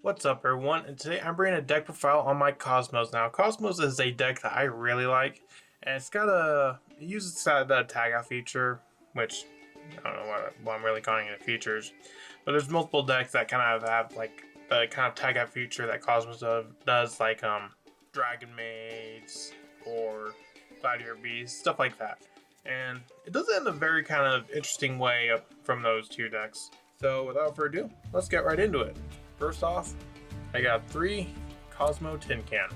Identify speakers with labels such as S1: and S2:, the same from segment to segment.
S1: What's up, everyone? And today I'm bringing a deck profile on my Cosmos. Now, Cosmos is a deck that I really like, and it uses the tag out feature, which I don't know what I'm really calling it features, but there's multiple decks that kind of have like the kind of tag out feature that Cosmos does, like Dragon Maids or Gladiator Beast, stuff like that. And it does it in a very kind of interesting way from those two decks. So without further ado, let's get right into it. First off, I got 3 Cosmo Tin Can.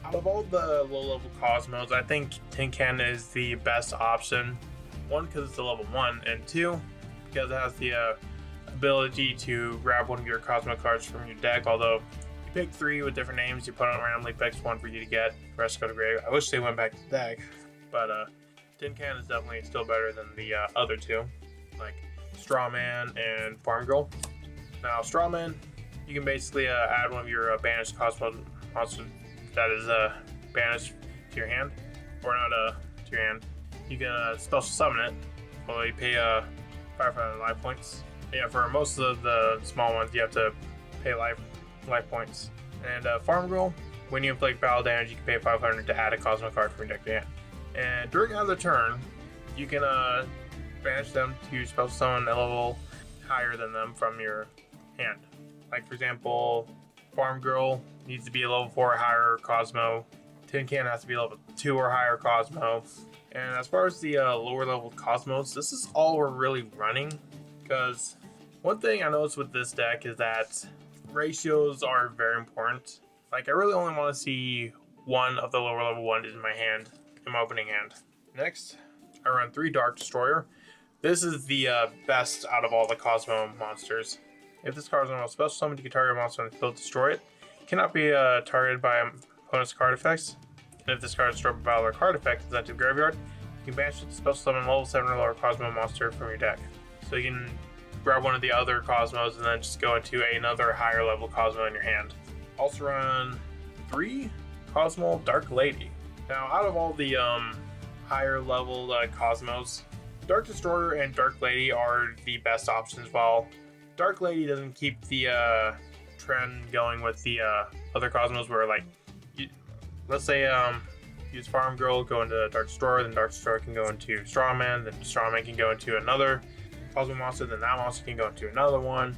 S1: Out of all the low-level Cosmos, I think Tin Can is the best option. 1, because it's a level 1, and 2, because it has the ability to grab one of your Cosmo cards from your deck. Although, you pick 3 with different names, your opponent randomly picks 1 for you to get, the rest go to grave. I wish they went back to the deck, but Tin Can is definitely still better than the other 2, like Strawman and Farm Girl. Now, Strawman, you can basically add one of your banished Cosmo monsters that is banished to your hand, or not to your hand. You can special summon it. Well, you pay 500 life points. Yeah, for most of the small ones, you have to pay life points. And Farm Girl, when you inflict battle damage, you can pay 500 to add a Cosmo card from your deck to hand. And during another turn, you can banish them to special summon a level higher than them from your hand. Like, for example, Farm Girl needs to be a level 4 or higher Cosmo. Tin Can has to be a level 2 or higher Cosmo. And as far as the lower level Cosmos, this is all we're really running. Because one thing I noticed with this deck is that ratios are very important. Like, I really only want to see one of the lower level ones in my hand, in my opening hand. Next, I run 3 Dark Destroyer. This is the best out of all the Cosmo monsters. If this card is on a special summon, you can target a monster on the field to destroy it. It cannot be targeted by opponent's card effects. And if this card is destroyed by battle or card effect is sent to the graveyard, you can banish it to special summon level 7 or lower Cosmo monster from your deck. So you can grab one of the other Cosmos and then just go into another higher level Cosmo in your hand. Also run 3 Cosmo Dark Lady. Now, out of all the higher level Cosmos, Dark Destroyer and Dark Lady are the best options, while Dark Lady doesn't keep the trend going with the other Cosmos where, like, let's say use Farm Girl, go into Dark Destroyer, then Dark Destroyer can go into Strawman, then Strawman can go into another Cosmo monster, then that monster can go into another one.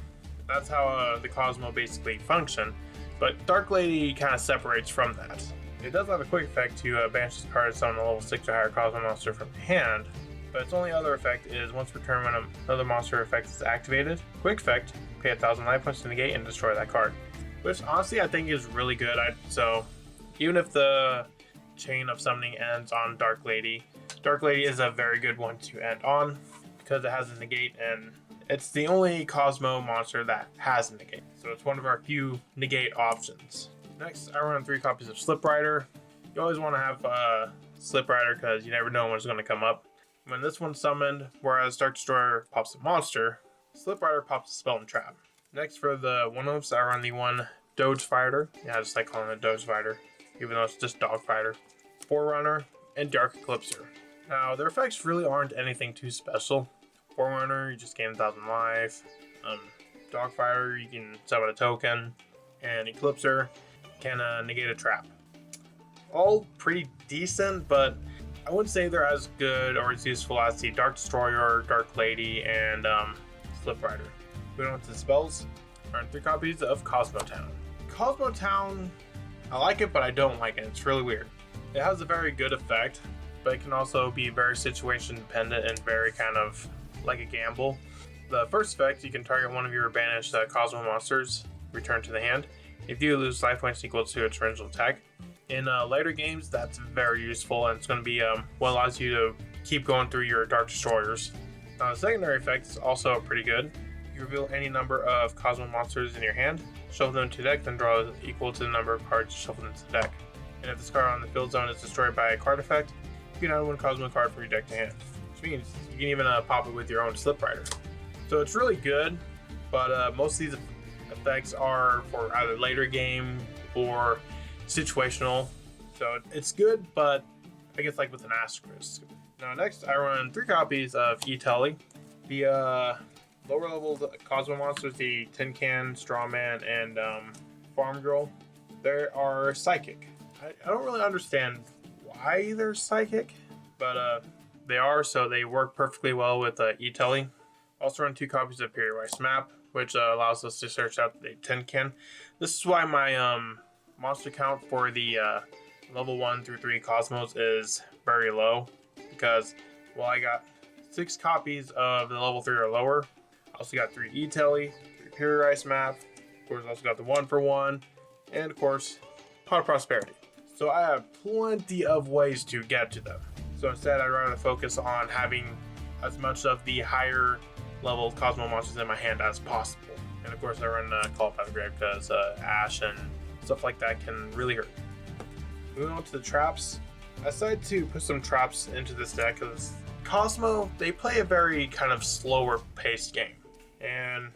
S1: That's how the Cosmo basically function, but Dark Lady kind of separates from that. It does have a quick effect to banish this card and summon a level 6 or higher Cosmo monster from hand, but its only other effect is once per turn when another monster effect is activated. Quick effect, pay 1,000 life points to negate and destroy that card. Which honestly I think is really good. So even if the chain of summoning ends on Dark Lady is a very good one to end on because it has a negate, and it's the only Cosmo monster that has a negate. So it's one of our few negate options. Next, I run 3 copies of Slip Rider. You always want to have Slip Rider because you never know when it's going to come up. When this one's summoned, whereas Dark Destroyer pops a monster, Slip Rider pops a spell and trap. Next, for the one-ups, I run the 1 Doge Fighter. Yeah, I just like calling it Doge Fighter, even though it's just Dog Fighter. Forerunner, and Dark Eclipser. Now, their effects really aren't anything too special. Forerunner, you just gain 1,000 life. Dog Fighter, you can summon a token. And Eclipser can negate a trap. All pretty decent, but I wouldn't say they're as good or as useful as the Dark Destroyer, Dark Lady, and Slip Rider. Moving on to the spells, I run 3 copies of Cosmo Town. Cosmo Town, I like it, but I don't like it. It's really weird. It has a very good effect, but it can also be very situation dependent and very kind of like a gamble. The first effect, you can target one of your banished Cosmo monsters, return to the hand. If you lose life points equal to its original attack. In later games, that's very useful, and it's going to be what allows you to keep going through your Dark Destroyers. The secondary effect is also pretty good. You reveal any number of Cosmo monsters in your hand, shuffle them to deck, then draw equal to the number of cards shuffled into the deck. And if this card on the field zone is destroyed by a card effect, you can add 1 Cosmo card from your deck to hand. Which means you can even pop it with your own Slip Rider. So it's really good, but most of these effects are for either later game or situational. So it's good, but I guess like with an asterisk. Now next, I run 3 copies of E-Tully. The lower level Cosmo monsters, the Tin Can, Strawman, and Farm Girl. They are psychic. I don't really understand why they're psychic, but they are, so they work perfectly well with E-Telly. Also run 2 copies of Period Rice Map, which allows us to search out the tin can. This is why my monster count for the level 1 through 3 Cosmos is very low, because while I got 6 copies of the level 3 or lower, I also got 3 E-Telly, 3 Period Rice Map, of course I also got the 1-for-1, and of course Pot of Prosperity. So I have plenty of ways to get to them. So instead I'd rather focus on having as much of the higher level Cosmo monsters in my hand as possible. And of course I run Call Up by the Grave because Ash and stuff like that can really hurt. Moving on to the traps. I decided to put some traps into this deck because Cosmo, they play a very kind of slower paced game. And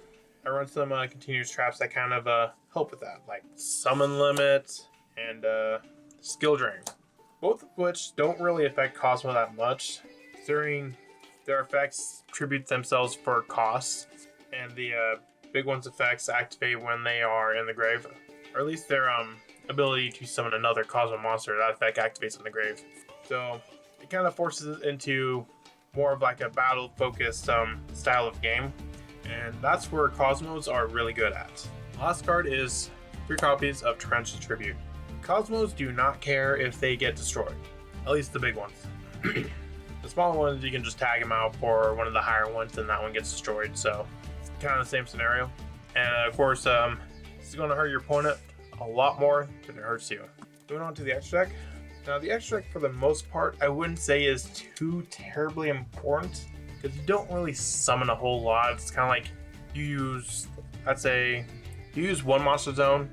S1: I run some continuous traps that kind of help with that, like Summon Limit and Skill Drain. Both of which don't really affect Cosmo that much, considering their effects attribute themselves for costs, and the big one's effects activate when they are in the grave, or at least their ability to summon another Cosmo monster, that effect activates in the grave. So it kind of forces it into more of like a battle focused style of game, and that's where Cosmos are really good at. Last card is 3 copies of Torrential Tribute. Cosmos do not care if they get destroyed, at least the big ones. The smaller ones, you can just tag them out for one of the higher ones, and that one gets destroyed. So it's kind of the same scenario. And of course, this is going to hurt your opponent a lot more than it hurts you. Moving on to the extra deck. Now, the extra deck, for the most part, I wouldn't say is too terribly important, because you don't really summon a whole lot. It's kind of like you use, I'd say, you use 1 monster zone,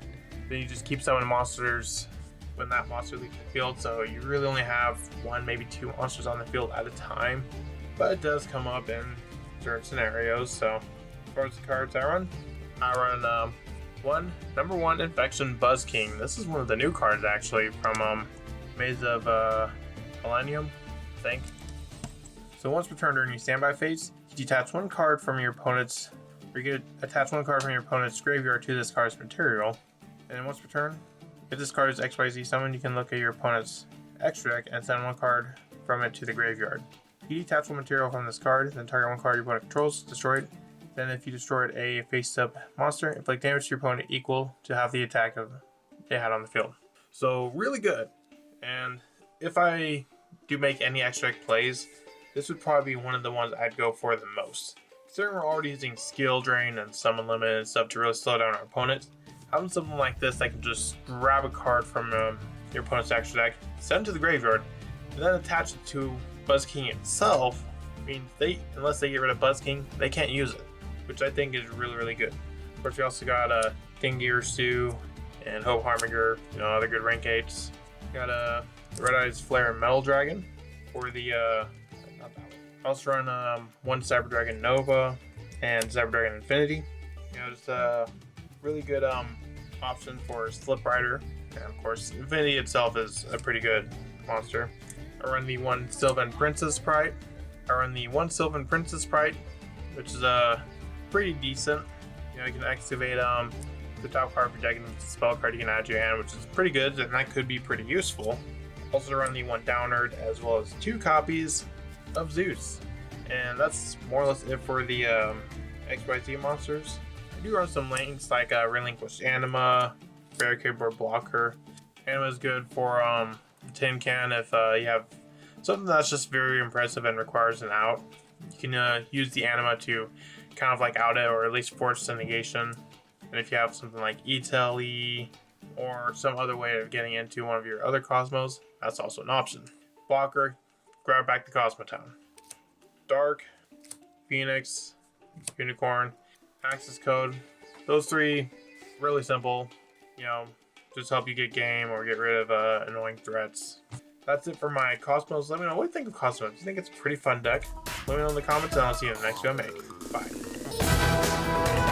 S1: then you just keep summoning monsters when that monster leaves the field, so you really only have 1, maybe 2 monsters on the field at a time. But it does come up in certain scenarios. So as far as the cards I run number 1 Infection Buzz King. This is one of the new cards actually from Maze of Millennium, I think. So once per turn during your standby phase, you detach 1 card from your opponent's, or you can attach 1 card from your opponent's graveyard to this card's material. And then once per turn, if this card is XYZ summoned, you can look at your opponent's extra deck and send 1 card from it to the graveyard. You detach 1 material from this card, then target 1 card your opponent controls, destroy it. Then if you destroyed a face-up monster, inflict damage to your opponent equal to half the attack of they had on the field. So really good. And if I do make any extra deck plays, this would probably be one of the ones I'd go for the most. Considering we're already using Skill Drain and Summon Limit and stuff to really slow down our opponent, having something like this that can just grab a card from your opponent's extra deck, send it to the graveyard, and then attach it to Buzz King itself, means unless they get rid of Buzz King, they can't use it, which I think is really, really good. Of course, we also got King Gear Stew and Hope Harbinger, other good rank 8s. Got Red Eyes Flare and Metal Dragon for the not that one. Also run 1 Cyber Dragon Nova and Cyber Dragon Infinity. Just a really good option for Slip Rider, and of course Infinity itself is a pretty good monster. I run the 1 Sylvan Princess Sprite. Which is pretty decent. You can activate the top card of your deck and it's a spell card you can add to your hand, which is pretty good, and that could be pretty useful. Also run the 1 Downerd as well as 2 copies of Zeus. And that's more or less it for the XYZ monsters. I do run some links like Relinquished Anima, Barricade Board Blocker. Anima is good for the tin can if you have something that's just very impressive and requires an out. You can use the Anima to kind of like out it, or at least force the negation. And if you have something like E-Telly or some other way of getting into one of your other Cosmos, that's also an option. Blocker, grab back the Cosmo Town. Dark, Phoenix, Unicorn, Access Code. Those 3, really simple. Just help you get game or get rid of annoying threats. That's it for my Cosmos. Let me know what you think of Cosmos. Do you think it's a pretty fun deck? Let me know in the comments, and I'll see you in the next video I make. Bye.